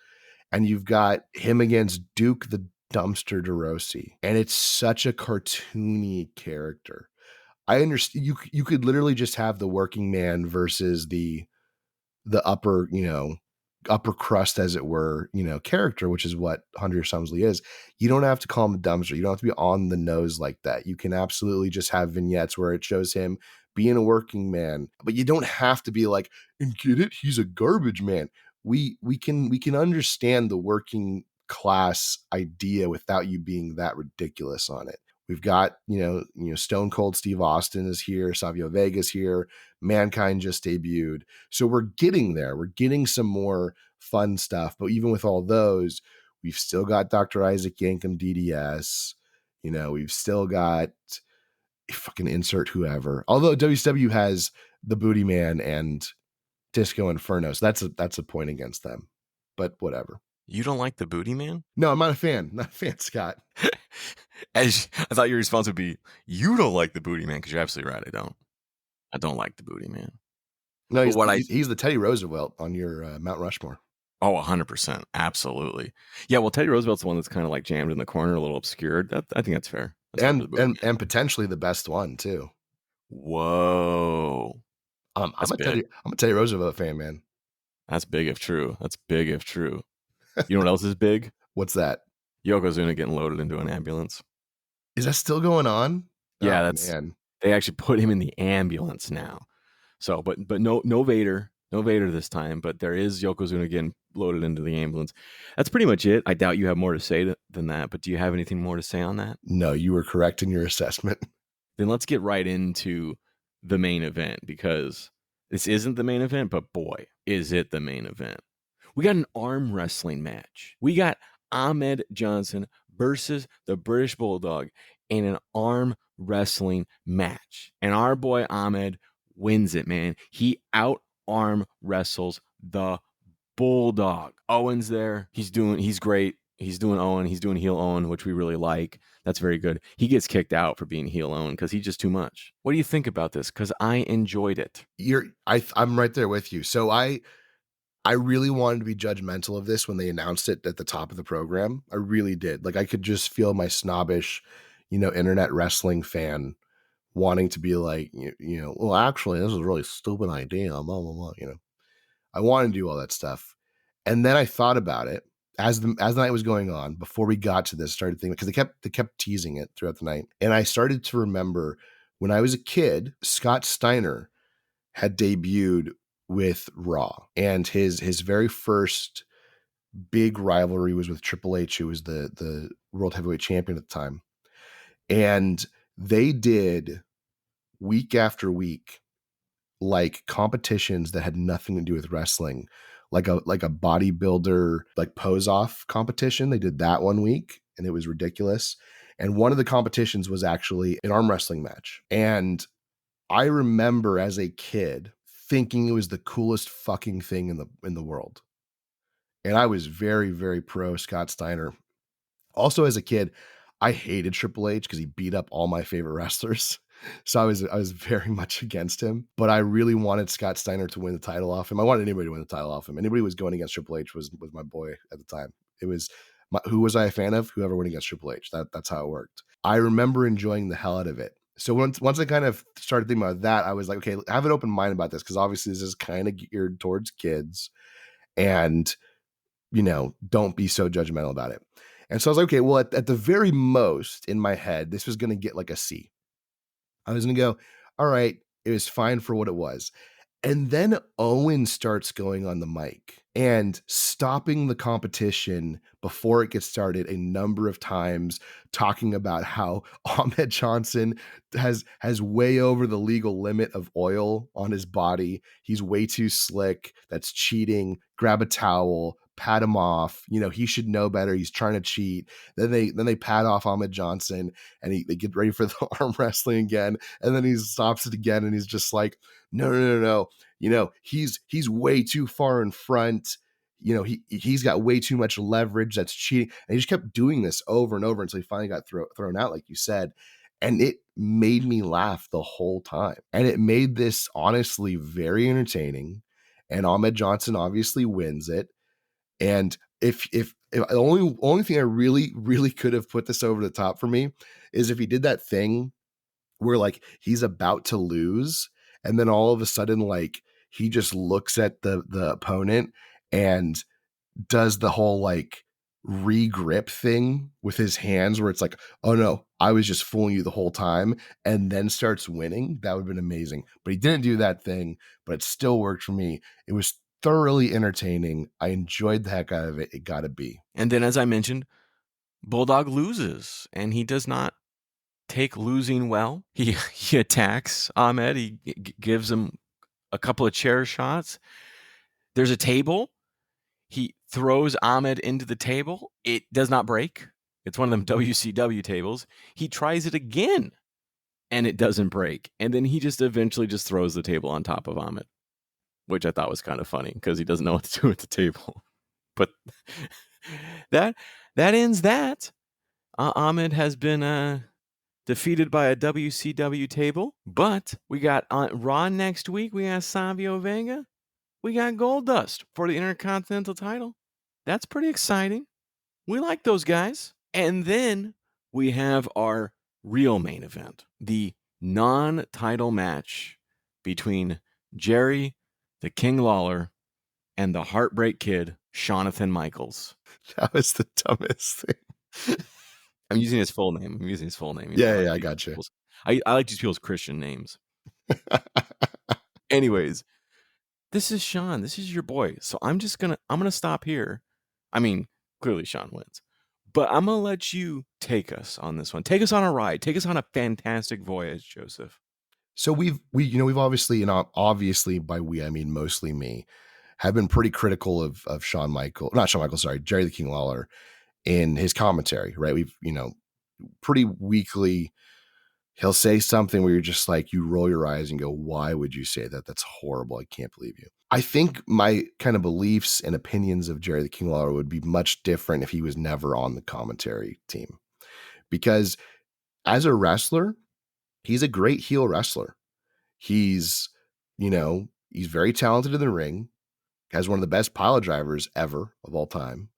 And you've got him against Duke the Dumpster DeRosie. And it's such a cartoony character. I understand you could literally just have the working man versus the upper, upper crust, as it were, character, which is what Hunter Hearst Helmsley is. You don't have to call him a dumpster. You don't have to be on the nose like that. You can absolutely just have vignettes where it shows him being a working man, but you don't have to be like, and get it, he's a garbage man. We can understand the working class idea without you being that ridiculous on it. We've got, Stone Cold Steve Austin is here. Savio Vega's here. Mankind just debuted. So we're getting there. We're getting some more fun stuff. But even with all those, we've still got Dr. Isaac Yankem DDS. We've still got fucking insert whoever. Although WCW has the Booty Man and Disco Inferno. So that's a point against them. But whatever. You don't like the Booty Man? No, I'm not a fan. Not a fan, Scott. I thought your response would be, you don't like the Booty Man, because you're absolutely right. I don't like the Booty Man. No, But what he's the Teddy Roosevelt on your Mount Rushmore. Oh, 100%. Absolutely. Yeah, well, Teddy Roosevelt's the one that's kind of like jammed in the corner, a little obscured. I think that's fair. That's fair for the movie. And potentially the best one too. Whoa. That's I'm big. a Teddy Roosevelt fan, man. That's big if true. That's big if true. You know what else is big? What's that? Yokozuna getting loaded into an ambulance. Is that still going on? Yeah, Oh, that's man. they actually put him in the ambulance now. So, but no Vader, no Vader this time. But there is Yokozuna getting loaded into the ambulance. That's pretty much it. I doubt you have more to say than that. But do you have anything more to say on that? No, you were correct in your assessment. Then let's get right into the main event, because this isn't the main event, but boy, is it the main event. We got an arm wrestling match. We got Ahmed Johnson versus the British Bulldog in an arm wrestling match. And our boy Ahmed wins it, man. He out arm wrestles the Bulldog. Owen's there. He's great. He's doing Owen. He's doing heel Owen, which we really like. That's very good. He gets kicked out for being heel Owen because he's just too much. What do you think about this? Because I enjoyed it. I'm right there with you. So I really wanted to be judgmental of this when they announced it at the top of the program. I really did. Like I could just feel my snobbish, internet wrestling fan wanting to be like, well, actually, this is a really stupid idea. Blah, blah, blah, I want to do all that stuff. And then I thought about it as the night was going on, before we got to this, started thinking, because they kept teasing it throughout the night. And I started to remember when I was a kid, Scott Steiner had debuted with Raw, and his very first big rivalry was with Triple H, who was the world heavyweight champion at the time. And they did week after week, like competitions that had nothing to do with wrestling, like a bodybuilder, like pose off competition. They did that one week and it was ridiculous. And one of the competitions was actually an arm wrestling match. And I remember as a kid thinking it was the coolest fucking thing in the world. And I was very, very pro Scott Steiner. Also, as a kid, I hated Triple H because he beat up all my favorite wrestlers. So I was very much against him. But I really wanted Scott Steiner to win the title off him. I wanted anybody to win the title off him. Anybody who was going against Triple H was my boy at the time. It was who was I a fan of? Whoever went against Triple H. That's how it worked. I remember enjoying the hell out of it. So once I kind of started thinking about that, I was like, okay, have an open mind about this, because obviously this is kind of geared towards kids, and don't be so judgmental about it. And so I was like, okay, well, at the very most in my head, this was going to get like a C. I was going to go, all right, it was fine for what it was. And then Owen starts going on the mic and stopping the competition before it gets started a number of times, talking about how Ahmed Johnson has way over the legal limit of oil on his body. He's way too slick. That's cheating. Grab a towel, pat him off. He should know better. He's trying to cheat. Then they pat off Ahmed Johnson, and they get ready for the arm wrestling again. And then he stops it again, and he's just like, no. He's way too far in front. He's got way too much leverage. That's cheating. And he just kept doing this over and over until he finally got thrown out, like you said. And it made me laugh the whole time. And it made this honestly very entertaining. And Ahmed Johnson obviously wins it. And if the only thing I really, really could have put this over the top for me is if he did that thing where like he's about to lose, and then all of a sudden, like he just looks at the opponent and does the whole like re-grip thing with his hands, where it's like, oh no, I was just fooling you the whole time, and then starts winning. That would have been amazing. But he didn't do that thing, but it still worked for me. It was thoroughly entertaining. I enjoyed the heck out of it. It got to be. And then, as I mentioned, Bulldog loses, and he does not take losing well. He attacks Ahmed. He gives him a couple of chair shots. There's a table. He throws Ahmed into the table. It does not break. It's one of them WCW tables. He tries it again, and it doesn't break. And then he just eventually just throws the table on top of Ahmed, which I thought was kind of funny because he doesn't know what to do with the table. But that ends that. Ahmed has been defeated by a WCW table. But we got on Raw next week. We got Savio Vega. We got Goldust for the Intercontinental title. That's pretty exciting. We like those guys. And then we have our real main event, the non-title match between Jerry the King Lawler and the Heartbreak Kid, Jonathan Michaels. That was the dumbest thing. I'm using his full name. Yeah, I got you. I like these people's Christian names. Anyways, this is Sean. This is your boy. So I'm gonna stop here. I mean, clearly Sean wins. But I'm gonna let you take us on this one. Take us on a ride. Take us on a fantastic voyage, Joseph. So we've obviously, and obviously by we I mean mostly me, have been pretty critical of Jerry the King Lawler in his commentary, right? We've, pretty weekly, he'll say something where you're just like, you roll your eyes and go, why would you say that? That's horrible. I can't believe you. I think my kind of beliefs and opinions of Jerry the King Lawler would be much different if he was never on the commentary team. Because as a wrestler, he's a great heel wrestler. He's very talented in the ring, has one of the best pile drivers ever of all time.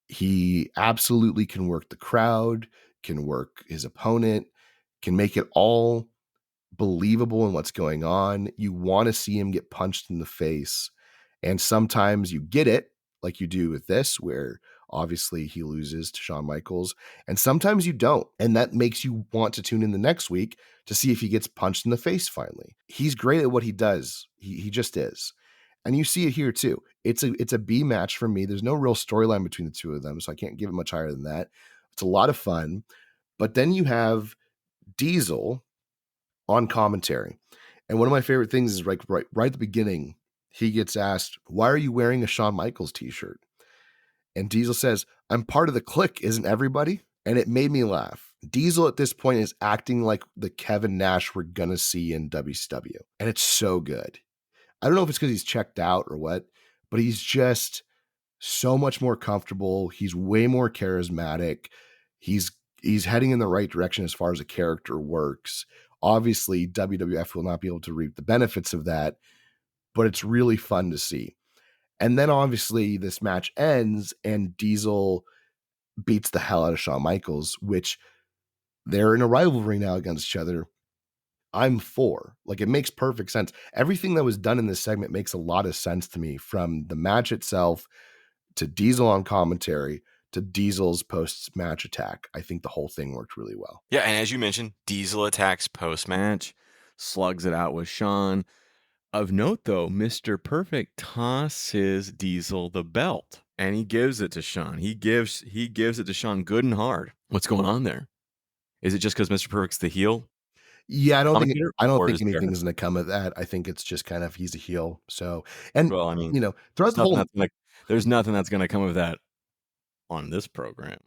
He absolutely can work the crowd, can work his opponent, can make it all believable in what's going on. You want to see him get punched in the face. And sometimes you get it, like you do with this, where obviously he loses to Shawn Michaels. And sometimes you don't. And that makes you want to tune in the next week to see if he gets punched in the face finally. He's great at what he does. He just is. And you see it here too. It's a B match for me. There's no real storyline between the two of them, so I can't give it much higher than that. It's a lot of fun. But then you have Diesel on commentary. And one of my favorite things is right at the beginning, he gets asked, why are you wearing a Shawn Michaels t-shirt? And Diesel says, I'm part of the clique, isn't everybody? And it made me laugh. Diesel at this point is acting like the Kevin Nash we're going to see in WCW. And it's so good. I don't know if it's because he's checked out or what, but he's just so much more comfortable. He's way more charismatic. He's heading in the right direction as far as a character works. Obviously, WWF will not be able to reap the benefits of that, but it's really fun to see. And then obviously this match ends and Diesel beats the hell out of Shawn Michaels, which they're in a rivalry now against each other. I'm for. Like, it makes perfect sense. Everything that was done in this segment makes a lot of sense to me, from the match itself to Diesel on commentary to Diesel's post-match attack. I think the whole thing worked really well. Yeah, and as you mentioned, Diesel attacks post-match, slugs it out with Shawn. Of note, though, Mr. Perfect tosses Diesel the belt, and he gives it to Shawn. He gives it to Shawn good and hard. What's going on there? Is it just because Mr. Perfect's the heel? Yeah, I don't think anything's going to come of that. I think it's just kind of, he's a heel. So, and well, I mean, throughout the whole, there's nothing that's going to come of that on this program.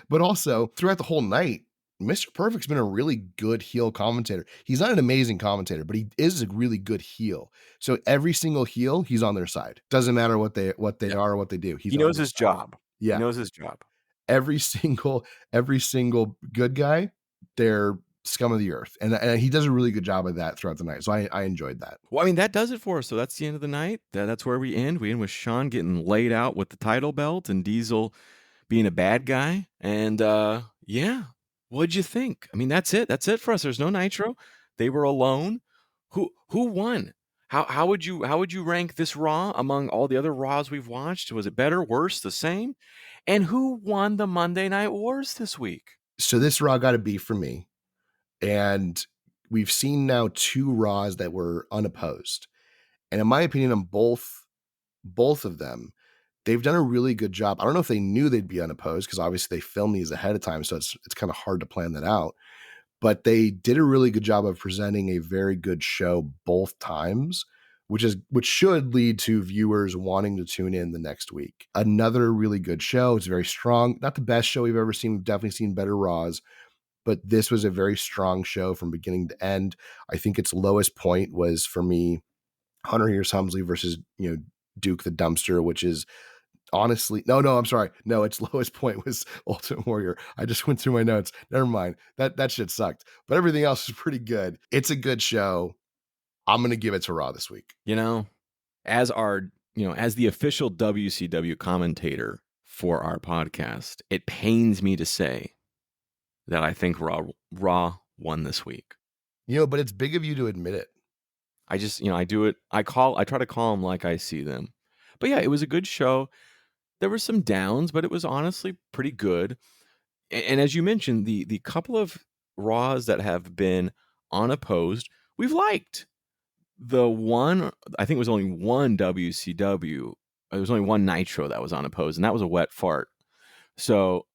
But also throughout the whole night, Mr. Perfect's been a really good heel commentator. He's not an amazing commentator, but he is a really good heel. So every single heel, he's on their side. Doesn't matter what they are or what they do. He knows his job. Yeah, he knows his job. Every single good guy, they're scum of the earth, and he does a really good job of that throughout the night. So I enjoyed that. Well, I mean, that does it for us. So that's the end of the night. That's where we end. We end with Shawn getting laid out with the title belt and Diesel being a bad guy. And yeah, what'd you think? I mean, that's it. That's it for us. There's no Nitro. They were alone. Who won? How would you rank this Raw among all the other Raws we've watched? Was it better, worse, the same? And who won the Monday Night Wars this week? So this Raw got a B for me. And we've seen now 2 Raws that were unopposed. And in my opinion, on both of them, they've done a really good job. I don't know if they knew they'd be unopposed, because obviously they filmed these ahead of time, so it's kind of hard to plan that out. But they did a really good job of presenting a very good show both times, which should lead to viewers wanting to tune in the next week. Another really good show. It's very strong. Not the best show we've ever seen. We've definitely seen better Raws, but this was a very strong show from beginning to end. I think its lowest point was, for me, Hunter Hearst Helmsley versus Duke the Dumpster, which is, honestly, no, I'm sorry. No, its lowest point was Ultimate Warrior. I just went through my notes. Never mind. That shit sucked. But everything else is pretty good. It's a good show. I'm gonna give it to Raw this week. As the official WCW commentator for our podcast, it pains me to say that I think Raw won this week. But it's big of you to admit it. I just, I do it. I try to call them like I see them. But yeah, it was a good show. There were some downs, but it was honestly pretty good. And as you mentioned, the couple of Raws that have been unopposed, we've liked. The one, I think it was only one WCW. There was only one Nitro that was unopposed, and that was a wet fart. So,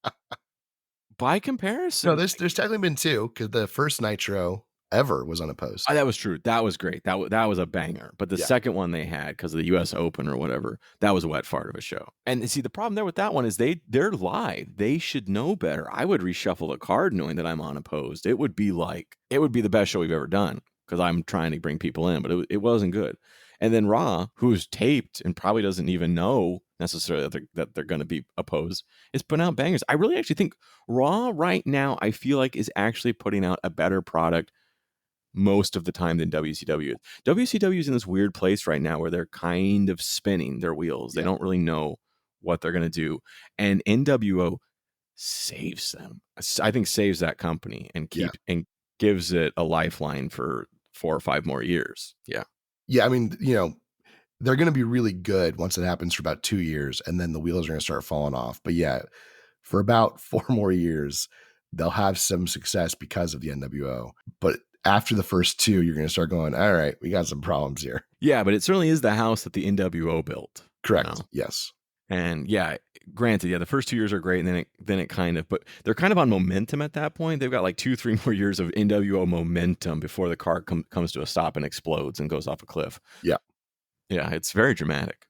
by comparison, no, there's technically been two, because the first Nitro ever was unopposed. That was true. That was great. That was a banger. But the second one they had, because of the U.S. Open or whatever, that was a wet fart of a show. And see, the problem there with that one is they're live. They should know better. I would reshuffle the card knowing that I'm unopposed. It would be the best show we've ever done, because I'm trying to bring people in, but it wasn't good. And then Raw, who's taped and probably doesn't even know necessarily that they're going to be opposed, is putting out bangers. I really actually think Raw right now, I feel like, is actually putting out a better product most of the time than WCW. WCW is in this weird place right now where they're kind of spinning their wheels. They don't really know what they're going to do. And NWO saves them. I think saves that company and gives it a lifeline for 4 or 5 more years. Yeah. Yeah, I mean, they're going to be really good once it happens for about 2 years, and then the wheels are going to start falling off. But yeah, for about 4 more years, they'll have some success because of the NWO. But after the first 2, you're going to start going, all right, we got some problems here. Yeah, but it certainly is the house that the NWO built. Correct. Yes. And yeah, granted, the first 2 years are great, and then it kind of, but they're kind of on momentum at that point. They've got like 2-3 more years of NWO momentum before the car comes to a stop and explodes and goes off a cliff. Yeah. Yeah, it's very dramatic.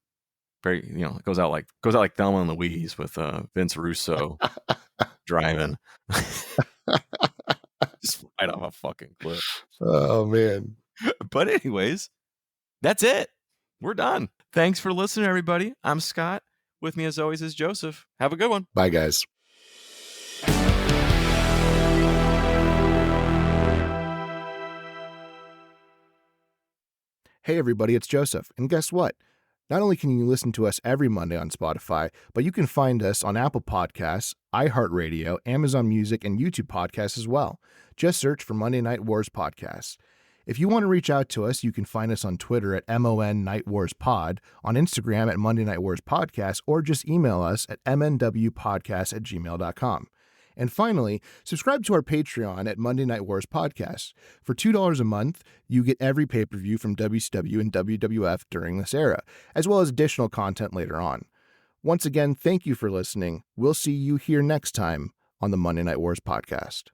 Very, it goes out like Thelma and Louise with Vince Russo driving. Just right off a fucking cliff. Oh, man. But anyways, that's it. We're done. Thanks for listening, everybody. I'm Scott. With me, as always, is Joseph. Have a good one. Bye, guys. Hey, everybody, it's Joseph. And guess what? Not only can you listen to us every Monday on Spotify, but you can find us on Apple Podcasts, iHeartRadio, Amazon Music, and YouTube Podcasts as well. Just search for Monday Night Wars Podcast. If you want to reach out to us, you can find us on Twitter at MON Night Wars Pod, on Instagram at Monday Night Wars Podcast, or just email us at mnwpodcast@gmail.com. And finally, subscribe to our Patreon at Monday Night Wars Podcast. For $2 a month, you get every pay-per-view from WCW and WWF during this era, as well as additional content later on. Once again, thank you for listening. We'll see you here next time on the Monday Night Wars Podcast.